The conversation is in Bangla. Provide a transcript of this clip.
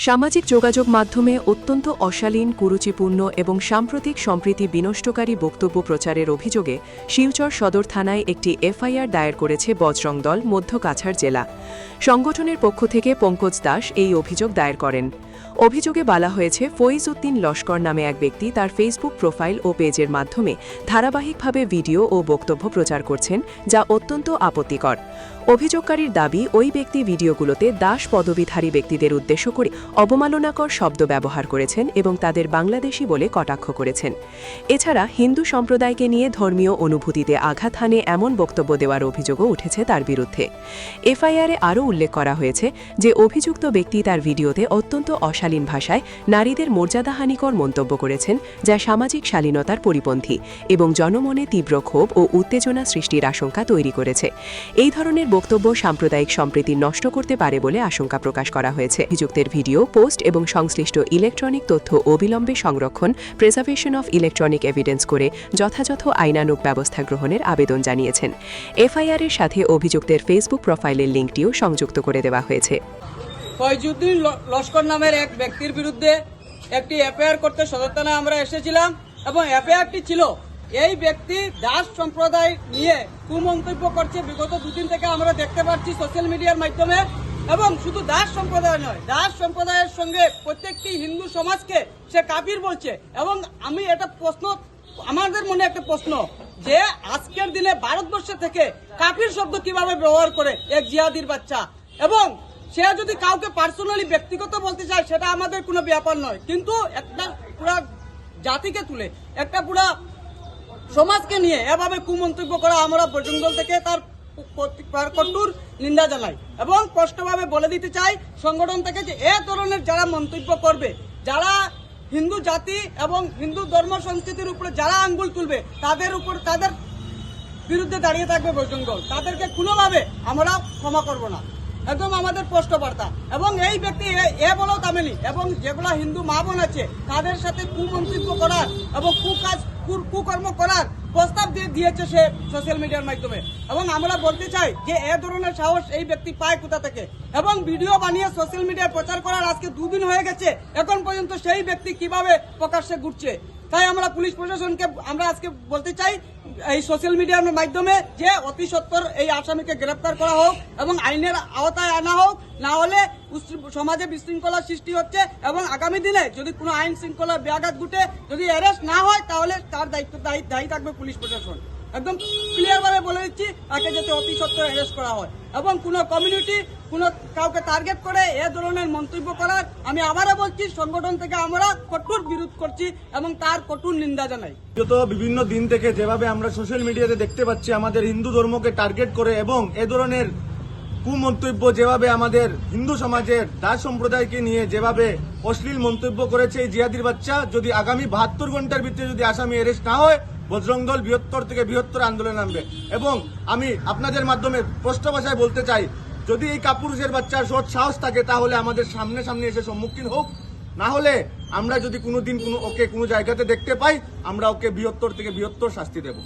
সামাজিক যোগাযোগ মাধ্যমে অত্যন্ত অশালীন, কুরুচিপূর্ণ এবং সাম্প্রতিক সম্প্রীতি বিনষ্টকারী বক্তব্য প্রচারের অভিযোগে শিলচর সদর থানায় একটি এফআইআর দায়ের করেছে বজরং দল, মধ্য কাছাড় জেলা। সংগঠনের পক্ষ থেকে পঙ্কজ দাস এই অভিযোগ দায়ের করেন। অভিযোগে বলা হয়েছে, ফইজ উদ্দিন লস্কর নামে এক ব্যক্তি তার ফেসবুক প্রোফাইল ও পেজের মাধ্যমে ধারাবাহিকভাবে ভিডিও ও বক্তব্য প্রচার করছেন, যা অত্যন্ত আপত্তিকর। অভিযোগকারীর দাবি, ওই ব্যক্তি ভিডিওগুলোতে দাস পদবীধারী ব্যক্তিদের উদ্দেশ্য করে অবমাননাকর শব্দ ব্যবহার করেছেন এবং তাদের বাংলাদেশি বলে কটাক্ষ করেছেন। এছাড়া হিন্দু সম্প্রদায়কে নিয়ে ধর্মীয় অনুভূতিতে আঘাত হানে এমন বক্তব্য দেওয়ার অভিযোগও উঠেছে তার বিরুদ্ধে। এফআইআরে আরও উল্লেখ করা হয়েছে যে অভিযুক্ত ব্যক্তি তার ভিডিওতে অত্যন্ত অশালীন ভাষায় নারীদের মর্যাদাহানিকর মন্তব্য করেছেন, যা সামাজিক শালীনতার পরিপন্থী এবং জনমনে তীব্র ক্ষোভ ও উত্তেজনা সৃষ্টির আশঙ্কা তৈরি করেছে। এই ধরনের বক্তব্য সাম্প্রদায়িক সম্প্রীতি নষ্ট করতে পারে বলে আশঙ্কা প্রকাশ করা হয়েছে। অভিযুক্তের ভিডিও, পোস্ট এবং সংশ্লিষ্ট ইলেকট্রনিক তথ্য অবিলম্বে সংরক্ষণ, প্রিজার্ভেশন অফ ইলেকট্রনিক এভিডেন্স করে যথাযথ আইনানুগ ব্যবস্থা গ্রহণের আবেদন জানিয়েছেন। এফআইআরের সাথে অভিযুক্তের ফেসবুক প্রোফাইলের লিঙ্কটিও সংযুক্ত করে দেওয়া হয়েছে। ফইজ উদ্দিন লস্কর নামের এক ব্যক্তির বিরুদ্ধে একটি এফআইআর করতে সদর থানায় আমরা এসেছিলাম এবং এফআইআরটি ছিল এই ব্যক্তি দাস সম্প্রদায় নিয়ে কুমন্তব্য করছে। বিগত দুদিন থেকে আমরা দেখতে পাচ্ছি সোশ্যাল মিডিয়ার মাধ্যমে, এবং শুধু দাস সম্প্রদায় নয়, দাস সম্প্রদায়ের সঙ্গে প্রত্যেকটি হিন্দু সমাজকে সে কাফির বলছে। এবং আমি এটা আমাদের মনে একটা প্রশ্ন, যে আজকের দিনে ভারতবর্ষে থেকে কাফির শব্দ কিভাবে ব্যবহার করে এক জিহাদির বাচ্চা, এবং সে যদি কাউকে পার্সোনালি ব্যক্তিগত বলতে চায় সেটা আমাদের কোনো ব্যাপার নয়, কিন্তু একটা পুরা জাতিকে তুলে একটা পুরা সমাজকে নিয়ে এভাবে কুমন্তব্য করা আমরা বজরং দল থেকে তার কঠোর নিন্দা জানাই এবং স্পষ্টভাবে বলে দিতে চাই সংগঠন থেকে যে এ ধরনের যারা মন্তব্য করবে, যারা হিন্দু জাতি এবং হিন্দু ধর্ম সংস্কৃতির উপরে যারা আঙ্গুল তুলবে, তাদের বিরুদ্ধে দাঁড়িয়ে থাকবে বজরং দল। তাদেরকে কোনোভাবে আমরা ক্ষমা করব না, একদম আমাদের স্পষ্ট বার্তা। এবং এই ব্যক্তি এ বলেও থামেনি, এবং যেগুলা হিন্দু মা বোন আছে তাদের সাথে কুমন্তব্য করার এবং কুকর্ম করার প্রস্তাব দিয়েছে সে সোশ্যাল মিডিয়ার মাধ্যমে। এবং আমরা বলতে চাই যে এ ধরনের সাহস এই ব্যক্তি পায় কোথা থেকে, এবং ভিডিও বানিয়ে সোশ্যাল মিডিয়ায় প্রচার করার আজকে 2 দিন হয়ে গেছে, এখন পর্যন্ত সেই ব্যক্তি কিভাবে প্রকাশ্যে ঘুরছে। তাই আমরা পুলিশ প্রশাসনকে আমরা আজকে বলতে চাই এই সোশ্যাল মিডিয়ার মাধ্যমে যে অতি সত্বর এই আসামিকে গ্রেপ্তার করা হোক এবং আইনের আওতায় আনা হোক, না হলে সমাজে বিশৃঙ্খলা সৃষ্টি হচ্ছে। এবং আগামী দিনে যদি কোনো আইন শৃঙ্খলার ব্যাঘাত ঘটে, যদি অ্যারেস্ট না হয়, তাহলে তার দায়ী থাকবে পুলিশ প্রশাসন। একদম ক্লিয়ার ভাবে বলে দিচ্ছি, তাকে যাতে অতি সত্বর অ্যারেস্ট করা হয়। এবং কোনো কমিউনিটি কাউকে টার্গেট করে এ ধরনের মন্তব্য করার, আমি আবারও বলছি, সংগঠন থেকে আমরা কঠোর বিরোধ করছি এবং তার কঠোর নিন্দা জানাই। বিগত বিভিন্ন দিন থেকে যেভাবে আমরা সোশ্যাল মিডিয়াতে দেখতে পাচ্ছি আমাদের হিন্দু ধর্মকে টার্গেট করে এবং এ ধরনের কুমন্তব্য যেভাবে আমাদের হিন্দু সমাজের দাস সম্প্রদায়কে নিয়ে যেভাবে অশ্লীল মন্তব্য করেছে এই জিহাদির বাচ্চা, যদি আগামী 72 ঘন্টার ভিতরে যদি আসামি অ্যারেস্ট না হয়, বজরং দল বৃহত্তর থেকে বৃহত্তর আন্দোলন নামবে। এবং আমি আপনাদের মাধ্যমে স্পষ্ট ভাষায় বলতে চাই, যদি এই কাপুরুষের বাচ্চার সৎ সাহস থাকে তাহলে আমাদের সামনে এসে সম্মুখীন হোক, না হলে আমরা যদি কোনোদিন ওকে কোনো জায়গাতে দেখতে পাই, আমরা ওকে বৃহত্তর থেকে বৃহত্তর শাস্তি দেব।